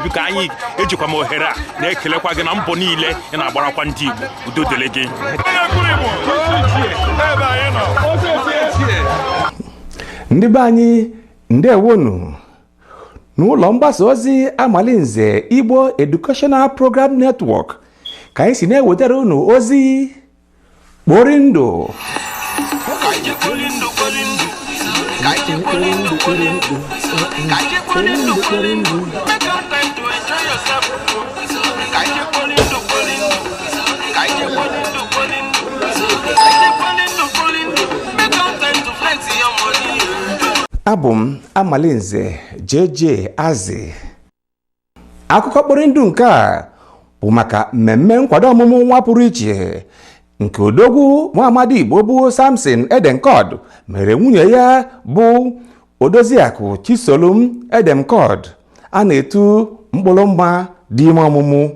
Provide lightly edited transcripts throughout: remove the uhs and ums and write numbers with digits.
biko anyị ejikwa m ohere a na-ekelekwa gị na mbọ niile ị na-agbarakwa ndị Igbo udo dịrị gị. Ndị be anyị ndewonu. N'ụlọ mgbasa ozi Amalinze Igbo Educational Program Network ka anyị si na-ewetara unu ozi kpori ndụ. Abụ m Amalinze JJ Azị. Akụkọ kpori ndụ nke a bụ maka mmemme nkwado ọmụmụ nwa pụrụ iche nke odogwu Nwaamadi Igbo bụ Samson Edenkod mere nwunye ya bụ Odoziakụ Chisolum Edenkod a na-etu mkpụrụmma dị ime ọmụmụ.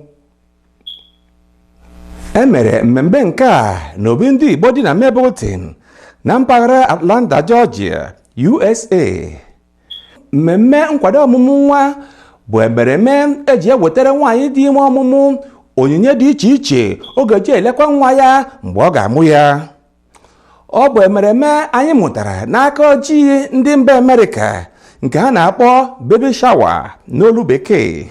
Emere mmemme nke a n'obi ndị Igbo dị na Mableton na mpaghara Atlanta, Georgia, USA. Mmemme nkwado ọmụmụ nwa bụ emereme eji ewetara nwaanyị dị ime ọmụmụ onyinye dị iche iche oge ji elekwa nwa ya mgbe ọ ga-amụ ya. Ọ bụ emereme anyị mụtara n'aka ojii ndị mba Amerịka nke ha na-akpọ baby shower n'olu bekee.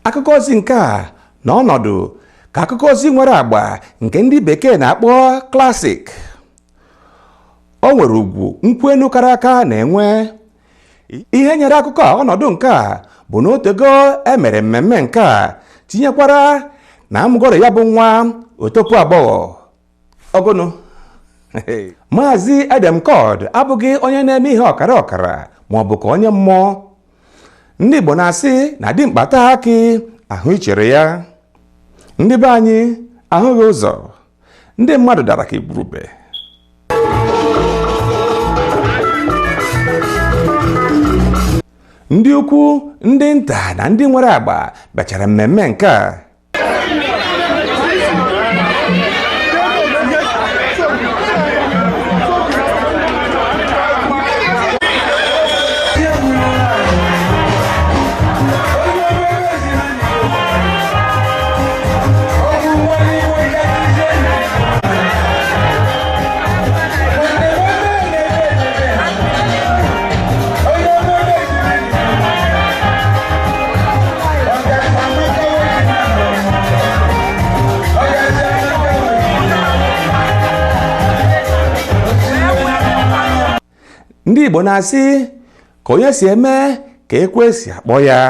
Akụkọ ozi nke a na ọnọdụ ka akụkọ ozi nwere agba nke ndị bekee na-akpọ classic. O nwere ugwu nkwenu kara aka na-enwe. Ihe nyere akụkọ ọnọdụ nke a bụ na otego emere mmemme nke a tinyekwara na amụgoro ya bụ nwa otopu agbọghọ ọgụnụ. Maazị Edenkod abụghị onye na-eme ihe ọkara ọkara ma ọ bụ ka onye mmụọ. Ndị Igbo na-asị na dimkpa taa akị ahụ ichere ya. Ndị be anyị ahụghị ụzọ, ndị mmadụ dara ka igwurube. Ndị ukwu, ndị nta na ndị nwere agba bịachara mmemme nke a. Ndị Igbo na-asị ka onye si eme ka ekwe si akpọ ya.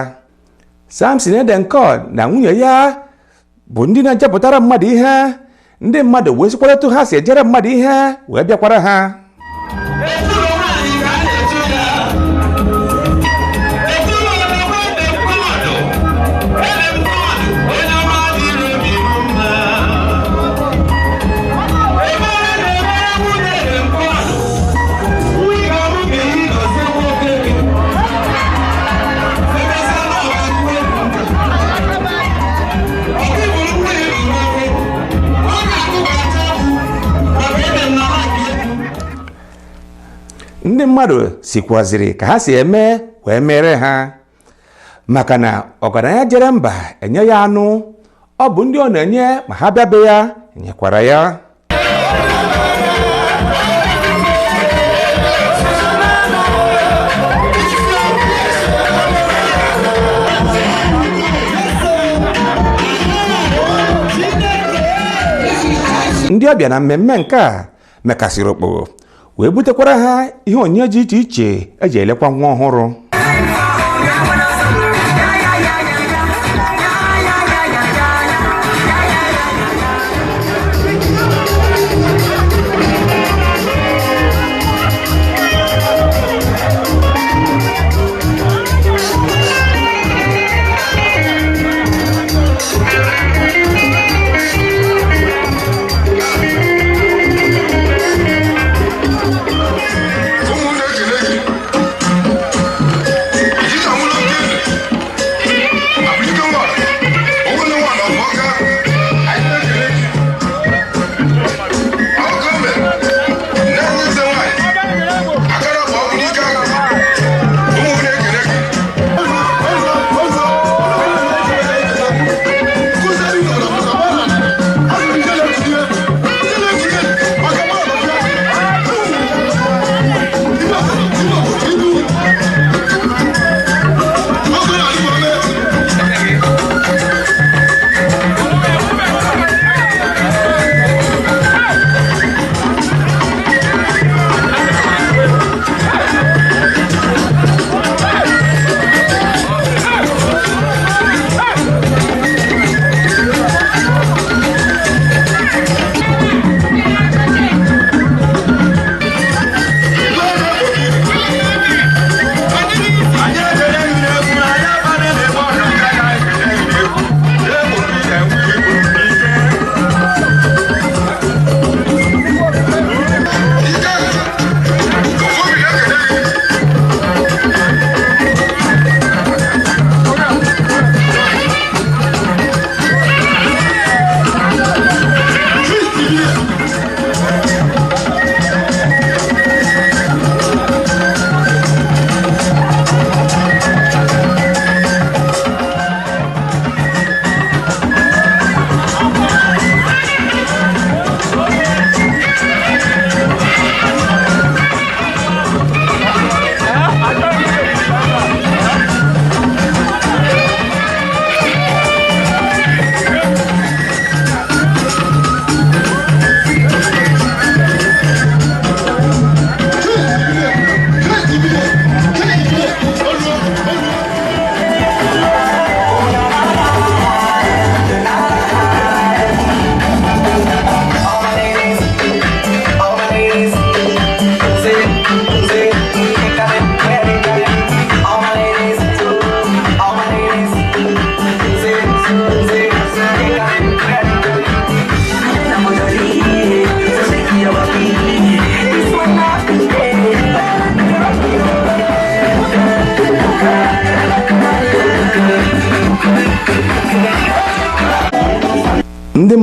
Samson Edenkod na nwunye ya bụ ndị na-ejepụtara mmadụ ihe. Ndị mmadụ wee sikwara etu ha si ejere mmadụ ihe wee bịakwara ha. Ndị mmadụ sikwaziri ka ha si eme wee mere ha. Maka na ọgaranya jere mba enye ya anụ, ọ bụ ndị ọ na-enye ma ha bịa be ya enyekwara ya. Ndị ọbịa na mmemme nke a mekasịrị okporo wee butekwara ha ihe onyinye dị iche iche eji elekwa nwa ọhụrụ.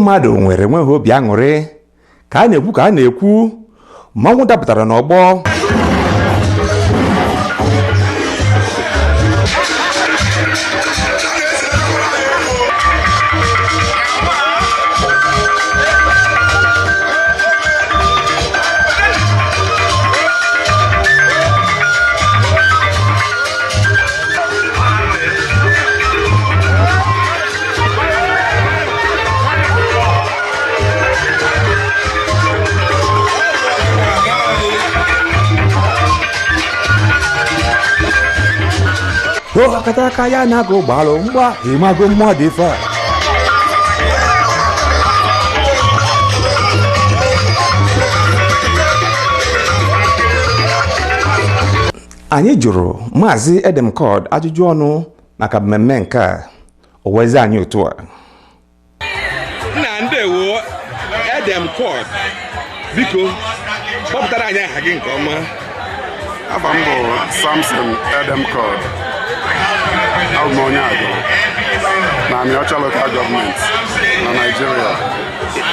mmadụ nwere enweghị obi aṅụrị ka a na-ekwu mmanwụ dapụtara n'ọgbọ akata aka ya na-agụ gbalụ mgba ịmago mmadụ ife a anyị jụrụ Maazị Edem Cord ajụjụ ọnụ maka mmemme nke a o wezi anyị otu a nna ndewo Edem Cord biko kpọpụtara anyị aha gị nke ọma. Afa m bụ Samson Edem Cord. Abụ m onye Agụ na Amịọcha Local Government na Nigeria.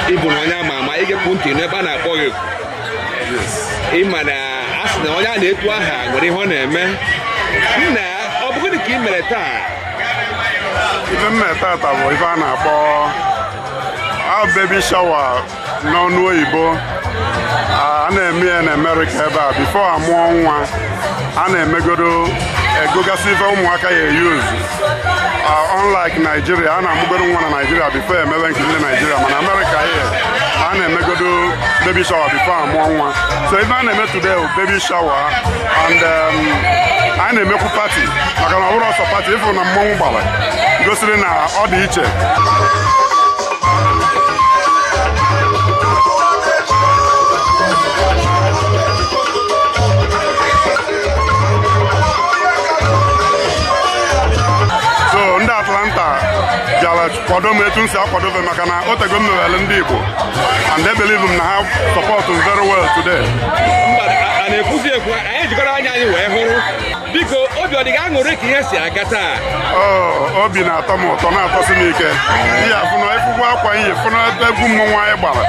Ị bụ onye ama ama igepụ ntị n'ebe a na-akpọ gị. Ịma na a sị na onye a na-etu aha nwere ihe ọ na-eme. Nna ọ bụ gịnị ka ị mere taa? Ife m mere tata bụ ife a na-akpọ baby shower n'ọnụ oyibo. A na-eme ya na America ebe a before amụọ nwa a na-emegodo egogasị ife ụmụaka ya eyuzu unlike Nigeria a na-amụgodo nwa na Nigeria before emewe nke ndị Nigeria mana America ya a na-emegodo baby shower before amụọ nwa so ife a na-eme today bụ baby shower and a na-emekwu party maka na ọ bụrụ ọsọ party ịfụ na mmọnwụ gbara gosiri na ọ dị iche. Ndị Atlanta bịara kwado m etu m si akwadobe maka na o tego m mewere ndị Igbo and they believe m na ha support m very well today. A na-ekwuzi ekwu anyị jikọrọ anya anyị wee hụrụ biko obi ọ dị gị aṅụrị ka ihe si aga taa? Obi na-atọ m ụtọ na-atọsi m ike ihe afụ na efugwu akwa ihe fụ na egwu mmọnwụ anyị gbara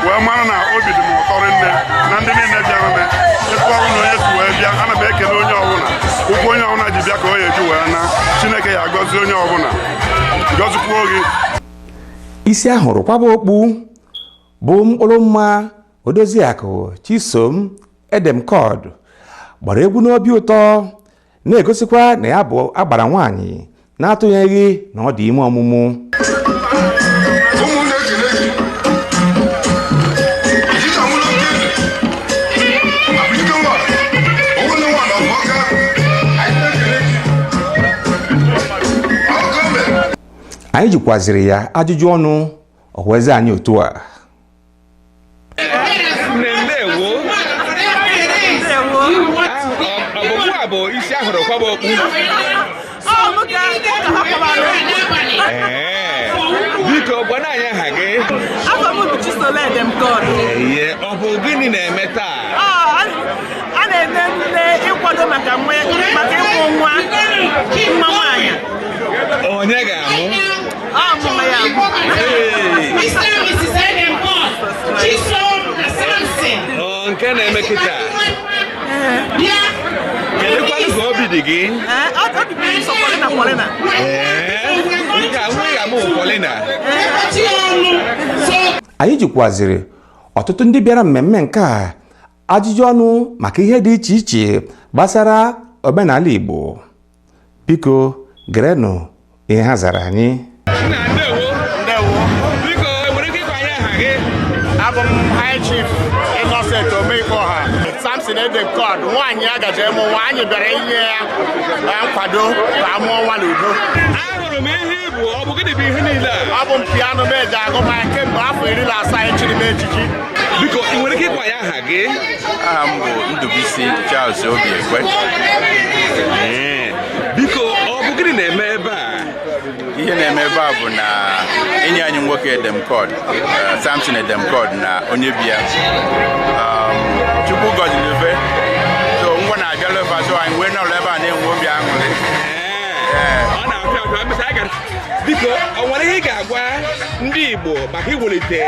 wee mara na obi dị m ụtọ nne na ndị niile bịara ịkpọ ọrụ na onye si wee bịa ana m ekele onye ọbụla ụkwụ onye ọbụla ji bịa ka o eji wee na Chineke ya agọzi onye ọbụla gọzikwuo gị. isi ahụrụ kwaba okpu bụ mkpụrụ mma Odoziakụ Chisom Edem Cord gbara egwu n'obi ụtọ na-egosikwa na ya bụ agbara nwaanyị na-atụnyeghị na ọ dị ime ọmụmụ. anyị jikwaziri ya ajụjụ ọnụ o wezi anyị otu a bụ isi ahụrụ kwaba okpu biko gwana anyị aha gị. Afọ m bụ Chisom Edem Cord. Ọ bụ gịnị na-eme taa? A na-eme emume ịkwado maka ịmụ nwa nwaanyị. Onye ga-amụ? Ọmụma ya amụ. Mr. and Mrs. Edem Cord, Chisom na Samson. Nke na-eme kịta? Kedụkwanụ ka obi dị gị? Obi bụ nsọ Polina Polina. Nke a nwunye ga-amụ Polina. anyị jikwaziri ọtụtụ ndị bịara mmemme nke a ajụjụ ọnụ maka ihe dị iche iche gbasara omenala Igbo. Biko gerenụ ihe ha zara anyị. Biko enwere ike ịkwa anyị aha gị? Abụ m High Chief Innocent Omeikoha Samson Edem Cord nwaanyị agaje mụ nwaanyị bịara inye ya nkwado ka a mụọ nwa n'udo. Ahụrụ m ihe Igbo ọ bụ gịnị bụ ihe niile a? Ọ bụ m piano m eji agụ m kemgbe afọ 17 echiri m ejiji. Biko ị nwere ike ịkwa ya aha gị? Aha m bụ Ndubuisi Charles Obiekwe. Biko ọ bụ gịnị na-eme ebe a? Ihe na-eme ebe a bụ na enyi anyị nwoke Edem Cord, Samson Edem Cord na onye bi ya Chukwu gọziri ebe so ngwa na-abịala ebe a so anyị wee nọrọ ebe a na-enwe obi aṅụrị. Ọ na-apịa apịa biko ọ nwere ihe ị ga-agwa ndị Igbo maka iwelite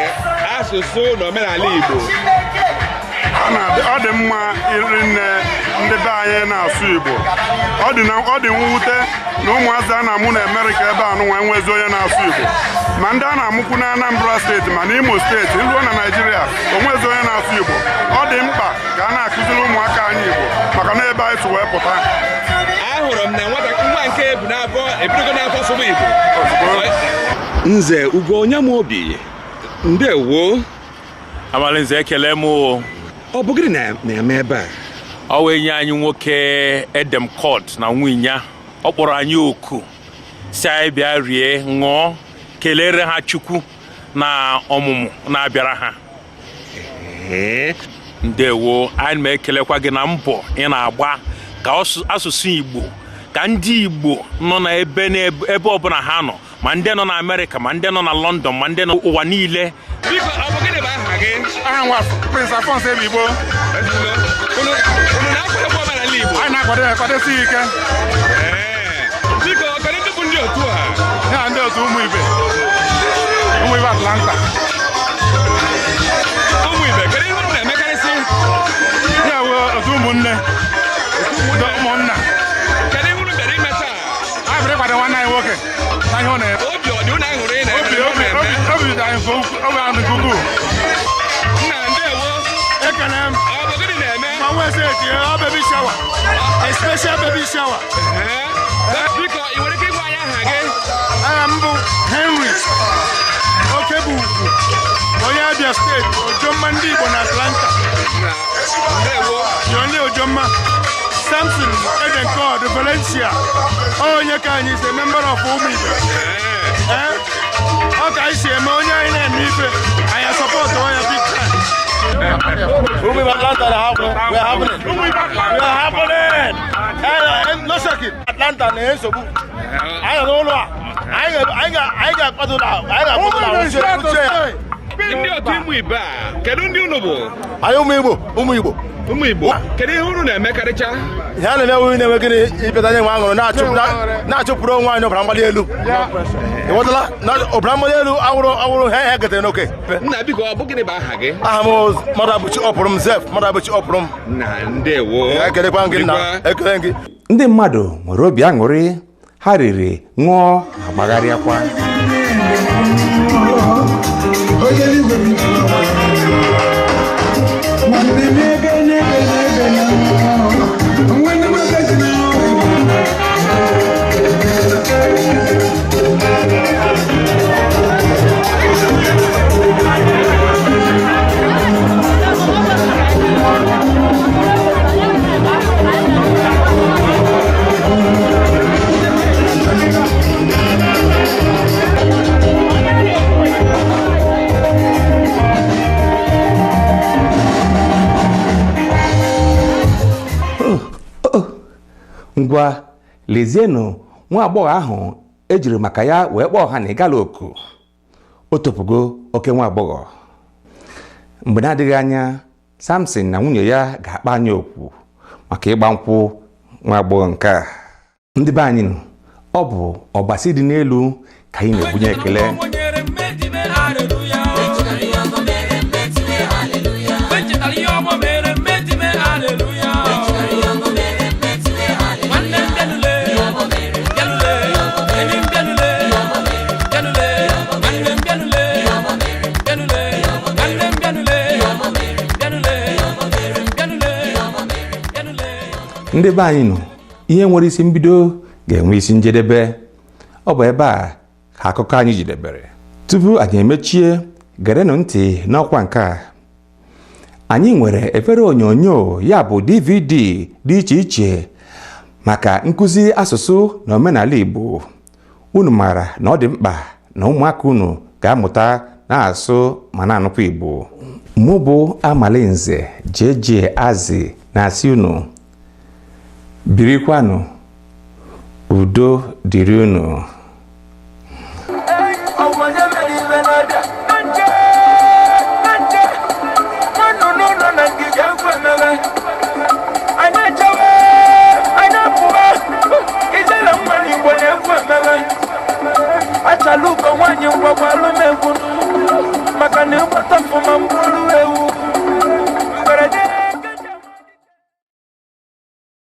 asụsụ na omenala Igbo? Ọ dị mma iri nne ndị be anyị na-asụ Igbo. Ọ dị mwute na ụmụazị a na-amụ na Amerịka ebe a nụnwa enwezi onye na-asụ Igbo, ma ndị a na-amụkwu na Anambra steeti ma n'Imo steeti iluo na Naịjirịa onwezi onye na-asụ Igbo. Ọ dị mkpa ka a na-akụziri ụmụaka anyị Igbo maka na ebe anyị si wee pụta. Ahụrụ m na nwa nke ebu n'afọ ebidogo n'afọ sụba Igbo. Nze Ugo Onyemobi, ndewo. Amalinze ekele m. Ọ bụ gịnị na-eme ebe a? Ọ wee nye anyị nwoke Edem Court na nwunye ọ kpọrọ anyị oku si anyị bịa rie ṅụọ kelere ha Chukwu na ọmụmụ na-abịara ha. Ndewo, anyị ma ekelekwa gị na mbọ ị na-agba ka asụsụ Igbo, ka ndị Igbo nọ na ebe ọbụla ha nọ, ma ndị nọ na Amerịka, ma ndị nọ na London, ma ndị nọ ụwa niile. Biko, ọ bụ gịnị bụ aha gị? Aha nwa Prince Alphonse Igbo. Unu na-akwado egwu omenala Igbo? Anyị na-akwadesi ike. Biko, kedu ndị bụ ndị otu a? Ya ndị otu Ụmụ Ibe Atlanta. Ụmụ Ibe, kedu ihe unu na-emekarịsị? Ya bụ otu ụmụnne. Ụmụnna. Kedu ihe unu bịara ime taa? Anyị bịara ịkwado nwanne anyị nwoke na ihe ọ na-eme. Obi ọ dị unu aṅụrị na obi dị anyị mfe obi ahụ n'ikuku. Nna ndewo. Ekele m. Ọ bụ gịnị na-eme? Ma nwa ese eti baby shower. A special baby shower. Biko, ị nwere ike ịgwa anyị aha gị? Aha m bụ Henry Okebukwu, onye Abia steeti, Ojomma ndị Igbo na Atlanta. Ndewo. Yonde Ojomma. Samson Eden God Valencia. Onye ka anyị is a member of Ụmụ Ibe. Ọ ka anyị si eme onye anyị na-eme ife, anyị support onye big time. Ụmụ Ibe Atlanta we are happening. No shaking. Atlanta na-esogbu. Anyị nọ n'ụlọ a. Anyị ga-akwado na ndị otu Ụmụ Ibe a, kedu ndị unu bụ? anyị ụmụ Igbo. Ụmụ Igbo, kedu ihe unu na-emekarịcha? Ihe a na-eme nwunye na-enwe gịnị ịpịata nye nwe aṅụrụ na-achụpụrụ onwe anyị ọbara mgbali elu. Ịghọtala na ọbara mgbali elu awụrụ ha getere n'oke. Nna biko, ọ bụ gịnị bụ aha gị? Aha m mmadụ abụchi ọpụrụ m Zef, mmadụ abụchi ọpụrụ m. Nna ndewo. Ekelekwa gị nna, ekele gị. Ndị mmadụ nwere obi aṅụrị, ha riri ṅụọ ma gbagharịakwa. Ngwa lezienụ nwa agbọghọ ahụ ejiri maka ya wee kpọọ ha na ịgala oku. O topugo oke nwa agbọghọ. Mgbe na-adịghị anya, Samson na nwunye ya ga-akpa anya okwu maka ịgba nkwụ nwa agbọghọ nke a. Ndị be anyị, ọ bụ ọbasi dị n'elu ka anyị na-ebunye ekele. Ndị be anyị nọ, ihe nwere isi mbido ga-enwe isi njedebe. Ọ bụ ebe a ka akụkọ anyị jidebere. Tupu anyị emechie, gerenụ ntị n'ọkwa nke a. Anyị nwere efere onyonyo, ya bụ DVD dị iche iche maka nkụzi asụsụ na omenala Igbo. Unu maara na ọ dị mkpa na ụmụaka unu ga-amụta na-asụ ma na-anụkwa Igbo. Mụ bụ Amalinze JJ Azị na-asị unu birikwanụ, udo dịrị unu. anyị ngwagwalụ m egwu maka na ịgbata fụma mkpụrụ ewu